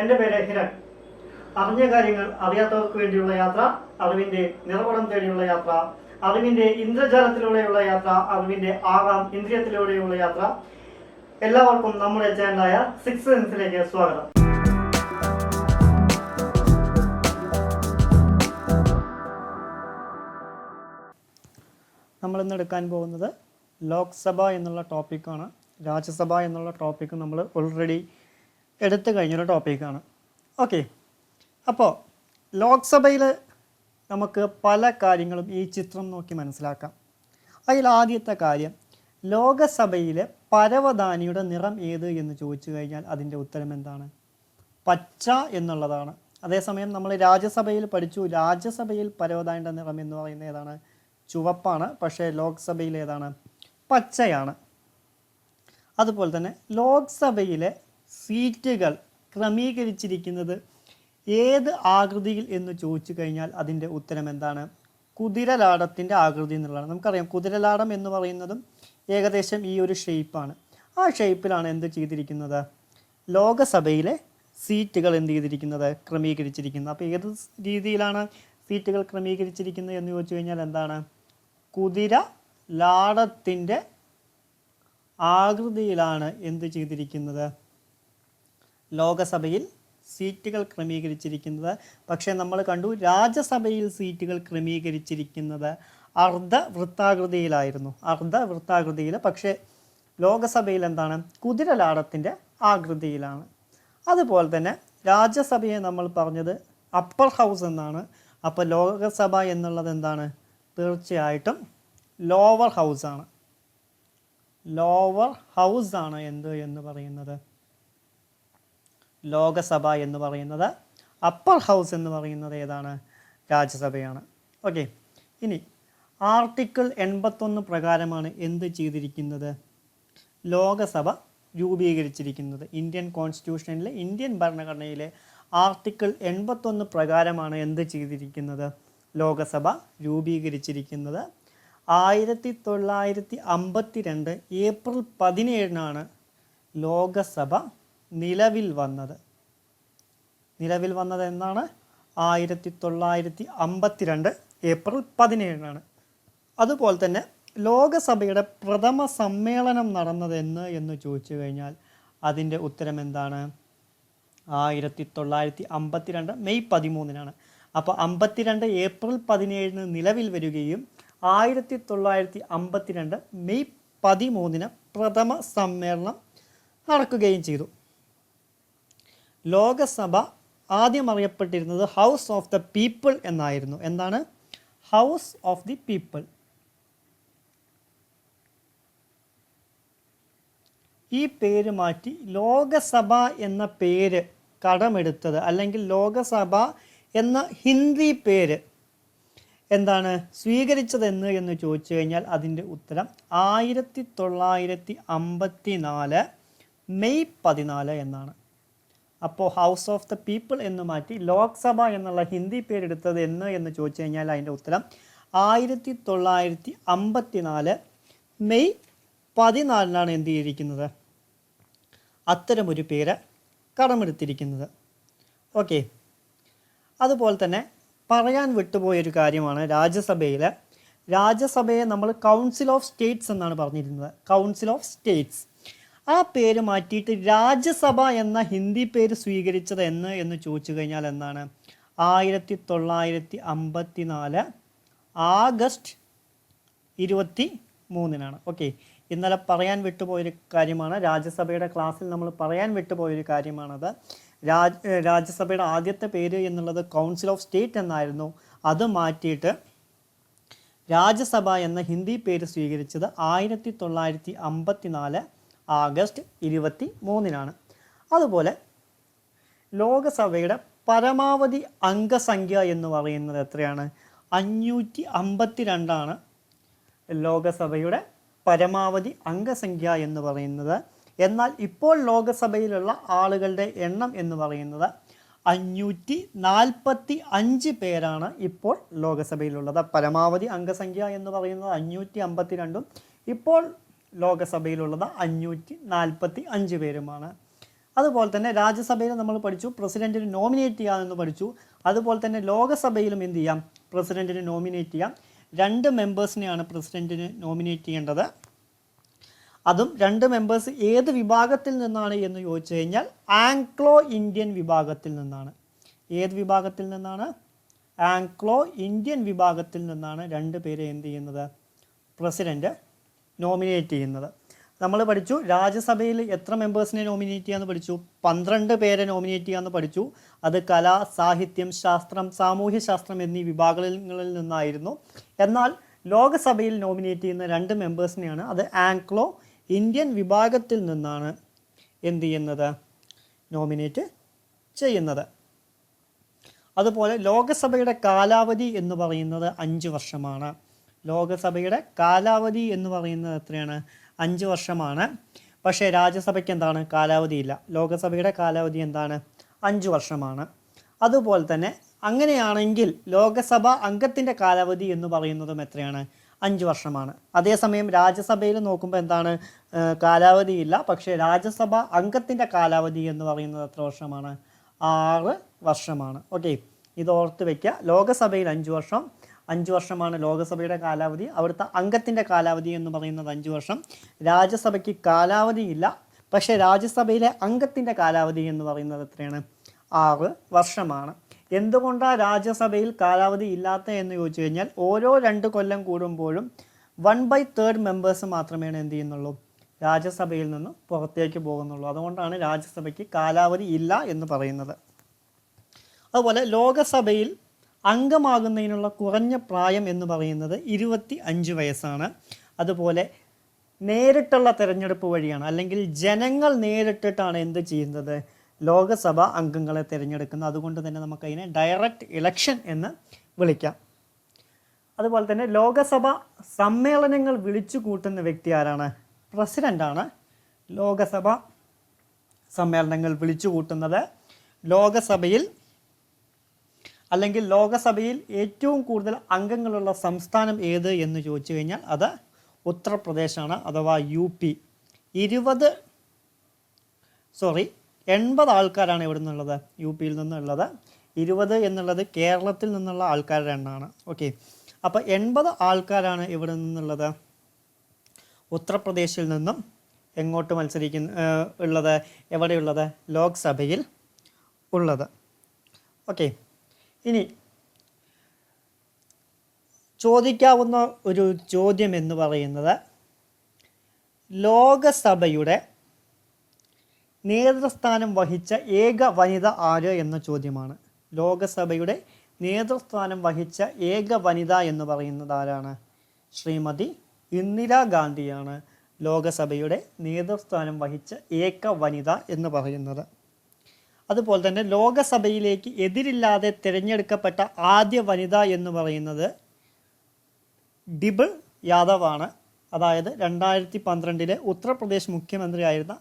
എൻ്റെ പേര് ഹിരൺ. അറിഞ്ഞ കാര്യങ്ങൾ അറിയാത്തവർക്ക് വേണ്ടിയുള്ള യാത്ര, അറിവിൻ്റെ നിറകുടം തേടിയുള്ള യാത്ര, അറിവിൻ്റെ ഇന്ദ്രജാലത്തിലൂടെയുള്ള യാത്ര, അറിവിൻ്റെ ആറാം ഇന്ദ്രിയത്തിലൂടെയുള്ള യാത്ര. എല്ലാവർക്കും നമ്മുടെ ചാനലായ സിക്സ് സെൻസിലേക്ക് സ്വാഗതം. നമ്മളിന്ന് എടുക്കാൻ പോകുന്നത് ലോക്സഭ എന്നുള്ള ടോപ്പിക്കാണ്. രാജ്യസഭ എന്നുള്ള ടോപ്പിക്ക് നമ്മൾ ഓൾറെഡി എടുത്തു കഴിഞ്ഞൊരു ടോപ്പിക്കാണ്. ഓക്കെ, അപ്പോൾ ലോക്സഭയിൽ നമുക്ക് പല കാര്യങ്ങളും ഈ ചിത്രം നോക്കി മനസ്സിലാക്കാം. അതിൽ ആദ്യത്തെ കാര്യം, ലോകസഭയിലെ പരവതാനിയുടെ നിറം ഏത് എന്ന് ചോദിച്ചു കഴിഞ്ഞാൽ അതിൻ്റെ ഉത്തരം എന്താണ്? പച്ച എന്നുള്ളതാണ്. അതേസമയം നമ്മൾ രാജ്യസഭയിൽ പഠിച്ചു, രാജ്യസഭയിൽ പരവതാനിയുടെ നിറം എന്ന് പറയുന്നത് ഏതാണ്? ചുവപ്പാണ്. പക്ഷേ ലോക്സഭയിൽ ഏതാണ്? പച്ചയാണ്. അതുപോലെ തന്നെ ലോക്സഭയിലെ സീറ്റുകൾ ക്രമീകരിച്ചിരിക്കുന്നത് ഏത് ആകൃതിയിൽ എന്ന് ചോദിച്ചു കഴിഞ്ഞാൽ അതിൻ്റെ ഉത്തരം എന്താണ്? കുതിരലാടത്തിൻ്റെ ആകൃതി എന്നുള്ളതാണ്. നമുക്കറിയാം, കുതിരലാടം എന്ന് പറയുന്നതും ഏകദേശം ഈ ഒരു ഷേപ്പാണ്. ആ ഷേപ്പിലാണ് എന്ത് ചെയ്തിരിക്കുന്നത്? ലോകസഭയിലെ സീറ്റുകൾ എന്ത് ചെയ്തിരിക്കുന്നത്? ക്രമീകരിച്ചിരിക്കുന്നത്. അപ്പോൾ ഏത് രീതിയിലാണ് സീറ്റുകൾ ക്രമീകരിച്ചിരിക്കുന്നത് എന്ന് ചോദിച്ചു കഴിഞ്ഞാൽ എന്താണ്? കുതിര ലാടത്തിൻ്റെ ആകൃതിയിലാണ് എന്ത് ചെയ്തിരിക്കുന്നത്? ലോകസഭയിൽ സീറ്റുകൾ ക്രമീകരിച്ചിരിക്കുന്നത്. പക്ഷേ നമ്മൾ കണ്ടു, രാജ്യസഭയിൽ സീറ്റുകൾ ക്രമീകരിച്ചിരിക്കുന്നത് അർദ്ധവൃത്താകൃതിയിലായിരുന്നു. അർദ്ധവൃത്താകൃതിയിൽ. പക്ഷേ ലോകസഭയിൽ എന്താണ്? കുതിരലാടത്തിൻ്റെ ആകൃതിയിലാണ്. അതുപോലെ തന്നെ രാജ്യസഭയെ നമ്മൾ പറഞ്ഞത് അപ്പർ ഹൗസ് എന്നാണ്. അപ്പോൾ ലോകസഭ എന്നുള്ളത് എന്താണ്? തീർച്ചയായിട്ടും ലോവർ ഹൗസാണ്. ലോവർ ഹൗസാണ് എന്ത് എന്ന് പറയുന്നത്? ലോകസഭ എന്ന് പറയുന്നത്. അപ്പർ ഹൗസ് എന്ന് പറയുന്നത് ഏതാണ്? രാജ്യസഭയാണ്. ഓക്കെ, ഇനി ആർട്ടിക്കിൾ 81 പ്രകാരമാണ് എന്ത് ചെയ്തിരിക്കുന്നത്? ലോകസഭ രൂപീകരിച്ചിരിക്കുന്നത്. ഇന്ത്യൻ കോൺസ്റ്റിറ്റ്യൂഷനിലെ, ഇന്ത്യൻ ഭരണഘടനയിലെ ആർട്ടിക്കിൾ 81 പ്രകാരമാണ് എന്ത് ചെയ്തിരിക്കുന്നത്? ലോകസഭ രൂപീകരിച്ചിരിക്കുന്നത്. 1952 ഏപ്രിൽ 17 ലോകസഭ നിലവിൽ വന്നത്. നിലവിൽ വന്നത് എന്നാണ്? 1952 ഏപ്രിൽ 17. അതുപോലെ തന്നെ ലോകസഭയുടെ പ്രഥമ സമ്മേളനം നടന്നത് എന്ന് ചോദിച്ചു കഴിഞ്ഞാൽ അതിൻ്റെ ഉത്തരം എന്താണ്? 1952 മെയ് 13. അപ്പോൾ 52 ഏപ്രിൽ 17 നിലവിൽ വരികയും 1952 മെയ് 13 പ്രഥമ സമ്മേളനം നടക്കുകയും ചെയ്തു. ലോകസഭ ആദ്യം അറിയപ്പെട്ടിരുന്നത് ഹൗസ് ഓഫ് ദ പീപ്പിൾ എന്നായിരുന്നു. എന്താണ്? House of the people. ഈ പേര് മാറ്റി ലോകസഭ എന്ന പേര് കടമെടുത്തത്, അല്ലെങ്കിൽ ലോകസഭ എന്ന ഹിന്ദി പേര് എന്താണ് സ്വീകരിച്ചതെന്ന് എന്ന് ചോദിച്ചു കഴിഞ്ഞാൽ അതിൻ്റെ ഉത്തരം 1954 മെയ് 14 എന്നാണ്. അപ്പോൾ ഹൗസ് ഓഫ് ദ പീപ്പിൾ എന്ന് മാറ്റി ലോക്സഭ എന്നുള്ള ഹിന്ദി പേരെടുത്തത് എന്ന് ചോദിച്ചു കഴിഞ്ഞാൽ അതിൻ്റെ ഉത്തരം 1954 മെയ് 14 എന്ത് ചെയ്തിരിക്കുന്നത്? അത്തരമൊരു പേര് കടമെടുത്തിരിക്കുന്നത്. ഓക്കെ, അതുപോലെ തന്നെ പറയാൻ വിട്ടുപോയൊരു കാര്യമാണ് രാജ്യസഭയെ നമ്മൾ കൗൺസിൽ ഓഫ് സ്റ്റേറ്റ്സ് എന്നാണ് പറഞ്ഞിരുന്നത്. Council of States. ആ പേര് മാറ്റിയിട്ട് രാജ്യസഭ എന്ന ഹിന്ദി പേര് സ്വീകരിച്ചത് എന്ന് ചോദിച്ചു കഴിഞ്ഞാൽ എന്താണ്? 1954 ആഗസ്റ്റ് 23. ഓക്കെ, ഇന്നലെ പറയാൻ വിട്ടുപോയൊരു കാര്യമാണ്. രാജ്യസഭയുടെ ക്ലാസ്സിൽ നമ്മൾ പറയാൻ വിട്ടുപോയൊരു കാര്യമാണത്. രാജ്യസഭയുടെ ആദ്യത്തെ പേര് എന്നുള്ളത് കൗൺസിൽ ഓഫ് സ്റ്റേറ്റ് എന്നായിരുന്നു. അത് മാറ്റിയിട്ട് രാജ്യസഭ എന്ന ഹിന്ദി പേര് സ്വീകരിച്ചത് 1954 ആഗസ്റ്റ് 23. അതുപോലെ ലോകസഭയുടെ പരമാവധി അംഗസംഖ്യ എന്ന് പറയുന്നത് എത്രയാണ്? 552 ലോകസഭയുടെ പരമാവധി അംഗസംഖ്യ എന്ന് പറയുന്നത്. എന്നാൽ ഇപ്പോൾ ലോകസഭയിലുള്ള ആളുകളുടെ എണ്ണം എന്ന് പറയുന്നത് 545 പേരാണ് ഇപ്പോൾ ലോകസഭയിലുള്ളത്. പരമാവധി അംഗസംഖ്യ എന്ന് പറയുന്നത് 552 ഇപ്പോൾ ലോകസഭയിലുള്ളത് 545 പേരുമാണ്. അതുപോലെ തന്നെ രാജ്യസഭയിൽ നമ്മൾ പഠിച്ചു പ്രസിഡന്റിനെ നോമിനേറ്റ് ചെയ്യാമെന്ന് പഠിച്ചു. അതുപോലെ തന്നെ ലോകസഭയിലും എന്ത് ചെയ്യാം, പ്രസിഡന്റിനെ നോമിനേറ്റ് ചെയ്യാം. 2 മെമ്പേഴ്സിനെയാണ് പ്രസിഡന്റിന് നോമിനേറ്റ് ചെയ്യേണ്ടത്. അതും 2 മെമ്പേഴ്സ് ഏത് വിഭാഗത്തിൽ നിന്നാണ് എന്ന് ചോദിച്ചു കഴിഞ്ഞാൽ ആംഗ്ലോ ഇന്ത്യൻ വിഭാഗത്തിൽ നിന്നാണ്. ഏത് വിഭാഗത്തിൽ നിന്നാണ്? ആംഗ്ലോ ഇന്ത്യൻ വിഭാഗത്തിൽ നിന്നാണ് 2 പേരെ എന്ത് ചെയ്യുന്നത്, പ്രസിഡന്റ് നോമിനേറ്റ് ചെയ്യുന്നത്. നമ്മൾ പഠിച്ചു രാജ്യസഭയിൽ എത്ര മെമ്പേഴ്സിനെ നോമിനേറ്റ് ചെയ്യാമെന്ന് പഠിച്ചു, 12 പേരെ നോമിനേറ്റ് ചെയ്യാമെന്ന് പഠിച്ചു. അത് കല, സാഹിത്യം, ശാസ്ത്രം, സാമൂഹ്യ ശാസ്ത്രം എന്നീ വിഭാഗങ്ങളിൽ നിന്നായിരുന്നു. എന്നാൽ ലോകസഭയിൽ നോമിനേറ്റ് ചെയ്യുന്ന 2 മെമ്പേഴ്സിനെയാണ് അത് ആംഗ്ലോ ഇന്ത്യൻ വിഭാഗത്തിൽ നിന്നാണ് എന്ത് ചെയ്യുന്നത്, നോമിനേറ്റ് ചെയ്യുന്നത്. അതുപോലെ ലോകസഭയുടെ കാലാവധി എന്ന് പറയുന്നത് 5 വർഷമാണ്. ലോകസഭയുടെ കാലാവധി എന്ന് പറയുന്നത് എത്രയാണ്? 5 വർഷമാണ്. പക്ഷേ രാജ്യസഭയ്ക്ക് എന്താണ്, കാലാവധിയില്ല. ലോകസഭയുടെ കാലാവധി എന്താണ്? 5 വർഷമാണ്. അതുപോലെ തന്നെ അങ്ങനെയാണെങ്കിൽ ലോകസഭ അംഗത്തിൻ്റെ കാലാവധി എന്ന് പറയുന്നതും എത്രയാണ്? 5 വർഷമാണ്. അതേസമയം രാജ്യസഭയിൽ നോക്കുമ്പോൾ എന്താണ്, കാലാവധിയില്ല. പക്ഷേ രാജ്യസഭ അംഗത്തിൻ്റെ കാലാവധി എന്ന് പറയുന്നത് എത്ര വർഷമാണ്? 6 വർഷമാണ്. ഓക്കെ, ഇത് ഓർത്ത് വയ്ക്കുക. ലോകസഭയിൽ 5 വർഷം, 5 വർഷമാണ് ലോകസഭയുടെ കാലാവധി. അവിടുത്തെ അംഗത്തിൻ്റെ കാലാവധി എന്ന് പറയുന്നത് 5 വർഷം. രാജ്യസഭയ്ക്ക് കാലാവധിയില്ല. പക്ഷേ രാജ്യസഭയിലെ അംഗത്തിൻ്റെ കാലാവധി എന്ന് പറയുന്നത് എത്രയാണ്? 6 വർഷമാണ്. എന്തുകൊണ്ടാണ് രാജ്യസഭയിൽ കാലാവധി ഇല്ലാത്ത എന്ന് ചോദിച്ചു കഴിഞ്ഞാൽ ഓരോ 2 കൊല്ലം കൂടുമ്പോഴും 1/3 മെമ്പേഴ്സ് മാത്രമേ എന്ത് ചെയ്യുന്നുള്ളൂ, രാജ്യസഭയിൽ നിന്ന് പുറത്തേക്ക് പോകുന്നുള്ളൂ. അതുകൊണ്ടാണ് രാജ്യസഭയ്ക്ക് കാലാവധി ഇല്ല എന്ന് പറയുന്നത്. അതുപോലെ ലോകസഭയിൽ അംഗമാകുന്നതിനുള്ള കുറഞ്ഞ പ്രായം എന്ന് പറയുന്നത് 25 വയസ്സാണ്. അതുപോലെ നേരിട്ടുള്ള തിരഞ്ഞെടുപ്പ് വഴിയാണ്, അല്ലെങ്കിൽ ജനങ്ങൾ നേരിട്ടിട്ടാണ് എന്ത് ചെയ്യുന്നത്, ലോകസഭ അംഗങ്ങളെ തിരഞ്ഞെടുക്കുന്നത്. അതുകൊണ്ട് തന്നെ നമുക്കതിനെ ഡയറക്റ്റ് ഇലക്ഷൻ എന്ന് വിളിക്കാം. അതുപോലെ തന്നെ ലോകസഭ സമ്മേളനങ്ങൾ വിളിച്ചു കൂട്ടുന്ന വ്യക്തി ആരാണ്? പ്രസിഡൻ്റാണ് ലോകസഭ സമ്മേളനങ്ങൾ വിളിച്ചു കൂട്ടുന്നത്. ലോകസഭയിൽ അല്ലെങ്കിൽ ലോകസഭയിൽ ഏറ്റവും കൂടുതൽ അംഗങ്ങളുള്ള സംസ്ഥാനം ഏത് എന്ന് ചോദിച്ചു കഴിഞ്ഞാൽ അത് ഉത്തർപ്രദേശാണ്, അഥവാ UP. 80 ആൾക്കാരാണ് ഇവിടെ നിന്നുള്ളത്, UPയിൽ നിന്നുള്ളത്. 20 എന്നുള്ളത് കേരളത്തിൽ നിന്നുള്ള ആൾക്കാരുടെ എണ്ണമാണ്. ഓക്കെ, അപ്പോൾ 80 ആൾക്കാരാണ് ഇവിടെ നിന്നുള്ളത്, ഉത്തർപ്രദേശിൽ നിന്നും. എങ്ങോട്ട് ഉള്ളത്, എവിടെയുള്ളത്? ലോക്സഭയിൽ ഉള്ളത്. ഓക്കെ, ഇനി ചോദിക്കാവുന്ന ഒരു ചോദ്യം എന്ന് പറയുന്നത് ലോകസഭയുടെ നേതൃസ്ഥാനം വഹിച്ച ഏക വനിത ആര് എന്ന ചോദ്യമാണ്. ലോകസഭയുടെ നേതൃസ്ഥാനം വഹിച്ച ഏക വനിത എന്ന് പറയുന്നത് ആരാണ്? ശ്രീമതി ഇന്ദിരാഗാന്ധിയാണ് ലോകസഭയുടെ നേതൃസ്ഥാനം വഹിച്ച ഏക വനിത എന്ന് പറയുന്നത്. അതുപോലെ തന്നെ ലോകസഭയിലേക്ക് എതിരില്ലാതെ തിരഞ്ഞെടുക്കപ്പെട്ട ആദ്യ വനിത എന്ന് പറയുന്നത് ഡിബിൾ യാദവാണ്. അതായത് 2012 ഉത്തർപ്രദേശ് മുഖ്യമന്ത്രിയായിരുന്ന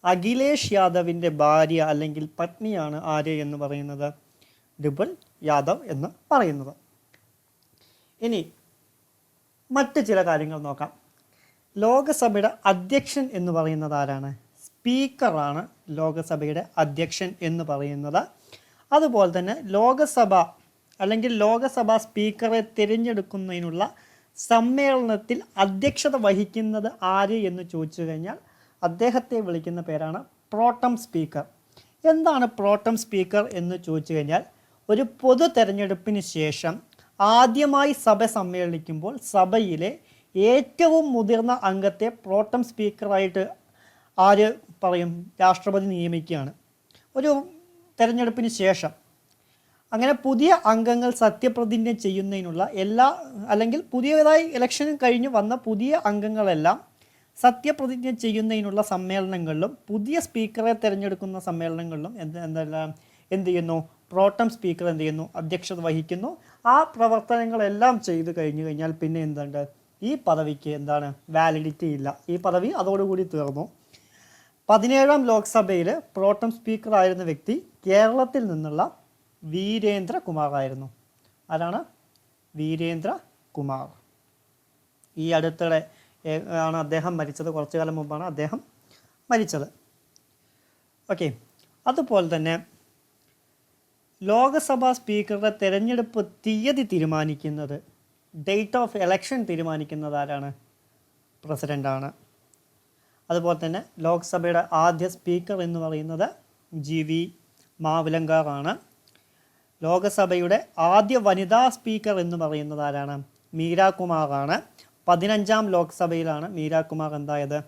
അഖിലേഷ് യാദവിൻ്റെ ഭാര്യ അല്ലെങ്കിൽ പത്നിയാണ് ആര് എന്ന് പറയുന്നത്? ഡിബിൾ യാദവ് എന്ന് പറയുന്നത്. ഇനി മറ്റ് ചില കാര്യങ്ങൾ നോക്കാം. ലോകസഭയുടെ അധ്യക്ഷൻ എന്ന് പറയുന്നത് ആരാണ്? സ്പീക്കറാണ് ലോകസഭയുടെ അധ്യക്ഷൻ എന്ന് പറയുന്നത്. അതുപോലെ തന്നെ ലോകസഭ അല്ലെങ്കിൽ ലോകസഭ സ്പീക്കറെ തിരഞ്ഞെടുക്കുന്നതിനുള്ള സമ്മേളനത്തിൽ അധ്യക്ഷത വഹിക്കുന്നത് ആര് എന്ന് ചോദിച്ചു കഴിഞ്ഞാൽ അദ്ദേഹത്തെ വിളിക്കുന്ന പേരാണ് പ്രോട്ടം സ്പീക്കർ. എന്താണ് പ്രോട്ടം സ്പീക്കർ എന്ന് ചോദിച്ചു കഴിഞ്ഞാൽ ഒരു പൊതു തെരഞ്ഞെടുപ്പിന് ശേഷം ആദ്യമായി സഭ സമ്മേളിക്കുമ്പോൾ സഭയിലെ ഏറ്റവും മുതിർന്ന അംഗത്തെ പ്രോട്ടം സ്പീക്കറായിട്ട് ആര് പറയും? രാഷ്ട്രപതി നിയമിക്കുകയാണ് ഒരു തെരഞ്ഞെടുപ്പിന് ശേഷം. അങ്ങനെ പുതിയ അംഗങ്ങൾ സത്യപ്രതിജ്ഞ ചെയ്യുന്നതിനുള്ള അല്ലെങ്കിൽ പുതിയതായി ഇലക്ഷൻ കഴിഞ്ഞ് വന്ന പുതിയ അംഗങ്ങളെല്ലാം സത്യപ്രതിജ്ഞ ചെയ്യുന്നതിനുള്ള സമ്മേളനങ്ങളിലും പുതിയ സ്പീക്കറെ തിരഞ്ഞെടുക്കുന്ന സമ്മേളനങ്ങളിലും എന്ത് ചെയ്യുന്നു? പ്രോട്ടം സ്പീക്കർ എന്ത് ചെയ്യുന്നു? അധ്യക്ഷത വഹിക്കുന്നു. ആ പ്രവർത്തനങ്ങളെല്ലാം ചെയ്തു കഴിഞ്ഞു കഴിഞ്ഞാൽ പിന്നെ എന്തുണ്ട്? ഈ പദവിക്ക് വാലിഡിറ്റി ഇല്ല. ഈ പദവി അതോടുകൂടി തീർന്നു. 17ാം ലോക്സഭയിൽ പ്രോട്ടം സ്പീക്കർ ആയിരുന്ന വ്യക്തി കേരളത്തിൽ നിന്നുള്ള വീരേന്ദ്ര കുമാർ ആയിരുന്നു. ആരാണ്? വീരേന്ദ്ര കുമാർ. ഈ അടുത്തിടെ ആണ് അദ്ദേഹം മരിച്ചത്. കുറച്ചു കാലം മുമ്പാണ് അദ്ദേഹം മരിച്ചത്. ഓക്കെ. അതുപോലെ തന്നെ ലോകസഭാ സ്പീക്കറുടെ തിരഞ്ഞെടുപ്പ് തീയതി തീരുമാനിക്കുന്നത്, ഡേറ്റ് ഓഫ് എലക്ഷൻ തീരുമാനിക്കുന്നത് ആരാണ്? പ്രസിഡൻ്റാണ്. അതുപോലെ തന്നെ ലോക്സഭയുടെ ആദ്യ സ്പീക്കർ എന്ന് പറയുന്നത് GV മാവലങ്കാറാണ്. ലോകസഭയുടെ ആദ്യ വനിതാ സ്പീക്കർ എന്ന് പറയുന്നത് ആരാണ്? മീര കുമാറാണ്. 15ാം ലോക്സഭയിലാണ് മീര കുമാർ എന്തായത്?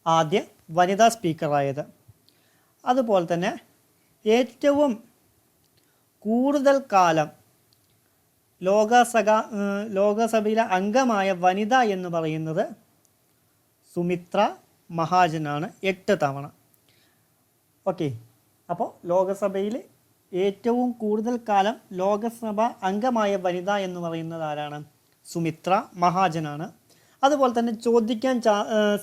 ആദ്യ വനിതാ സ്പീക്കറായത്. അതുപോലെ തന്നെ ഏറ്റവും കൂടുതൽ കാലം ലോകസഭയിലെ അംഗമായ വനിത എന്ന് പറയുന്നത് സുമിത്ര മഹാജനാണ്, 8 തവണ. ഓക്കെ. അപ്പോൾ ലോകസഭയിൽ ഏറ്റവും കൂടുതൽ കാലം ലോകസഭ അംഗമായ വനിത എന്ന് പറയുന്നത് ആരാണ്? സുമിത്ര മഹാജനാണ്. അതുപോലെ തന്നെ ചോദിക്കാൻ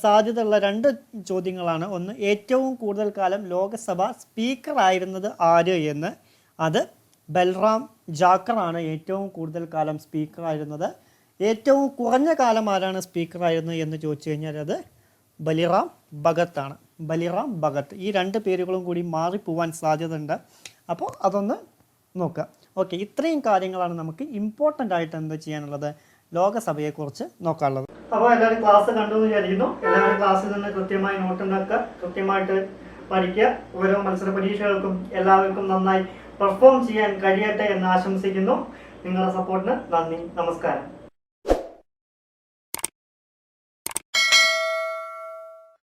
സാധ്യതയുള്ള 2 ചോദ്യങ്ങളാണ്. ഒന്ന്, ഏറ്റവും കൂടുതൽ കാലം ലോകസഭ സ്പീക്കർ ആയിരുന്നത് ആര് എന്ന്. അത് ബൽറാം ജാക്കറാണ് ഏറ്റവും കൂടുതൽ കാലം സ്പീക്കർ ആയിരുന്നത്. ഏറ്റവും കുറഞ്ഞ കാലം ആരാണ് സ്പീക്കർ ആയിരുന്നത് എന്ന് ചോദിച്ചു കഴിഞ്ഞാൽ അത് ബലിറാം ഭഗത്താണ്. ബലിറാം ഭഗത്. ഈ 2 പേരുകളും കൂടി മാറിപ്പോവാൻ സാധ്യതയുണ്ട്. അപ്പോൾ അതൊന്ന് നോക്കുക. ഓക്കെ. ഇത്രയും കാര്യങ്ങളാണ് നമുക്ക് ഇമ്പോർട്ടൻ്റ് ആയിട്ട് എന്താ ചെയ്യാനുള്ളത്, ലോകസഭയെക്കുറിച്ച് നോക്കാനുള്ളത്. അപ്പോൾ എല്ലാവരും ക്ലാസ് കണ്ടു എന്ന് വിചാരിക്കുന്നു. എല്ലാവരും ക്ലാസ്സിൽ നിന്ന് കൃത്യമായി നോട്ട് ഉണ്ടാക്കുക, കൃത്യമായിട്ട് പഠിക്കുക. ഓരോ മത്സര പരീക്ഷകൾക്കും എല്ലാവർക്കും നന്നായി പെർഫോം ചെയ്യാൻ കഴിയട്ടെ എന്ന് ആശംസിക്കുന്നു. നിങ്ങളുടെ സപ്പോർട്ടിന് നന്ദി. നമസ്കാരം.